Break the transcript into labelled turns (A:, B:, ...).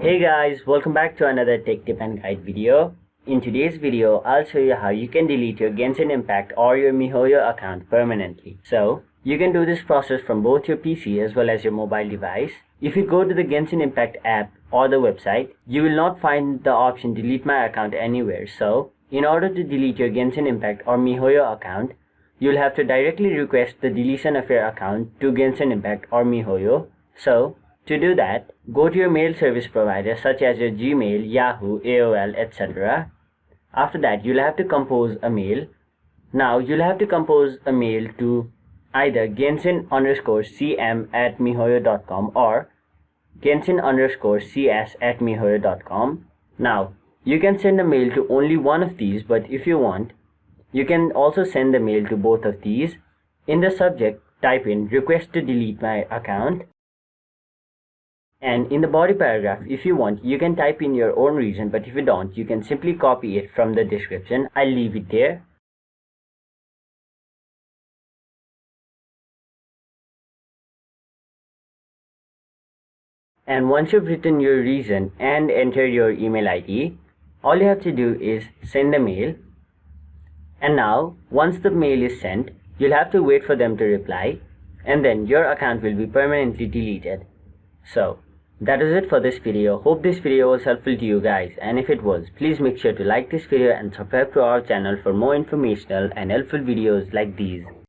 A: Hey guys, welcome back to another tech tip and guide video. In today's video, I'll show you how you can delete your Genshin Impact or your Mihoyo account permanently. So, you can do this process from both your PC as well as your mobile device. If you go to the Genshin Impact app or the website, you will not find the option delete my account anywhere. So, in order to delete your Genshin Impact or Mihoyo account, you'll have to directly request the deletion of your account to Genshin Impact or Mihoyo. So, to do that, go to your mail service provider such as your Gmail, Yahoo, AOL, etc. After that, you'll have to compose a mail. Now, you'll have to compose a mail to either genshin_cm@mihoyo.com or genshin_cs@mihoyo.com. Now, you can send a mail to only one of these, but if you want, you can also send the mail to both of these. In the subject, type in request to delete my account. And in the body paragraph, if you want, you can type in your own reason, but if you don't, you can simply copy it from the description. I'll leave it there. And once you've written your reason and entered your email ID, all you have to do is send the mail. And now, once the mail is sent, you'll have to wait for them to reply, and then your account will be permanently deleted. So, that is it for this video. Hope this video was helpful to you guys, and if it was, please make sure to like this video and subscribe to our channel for more informational and helpful videos like these.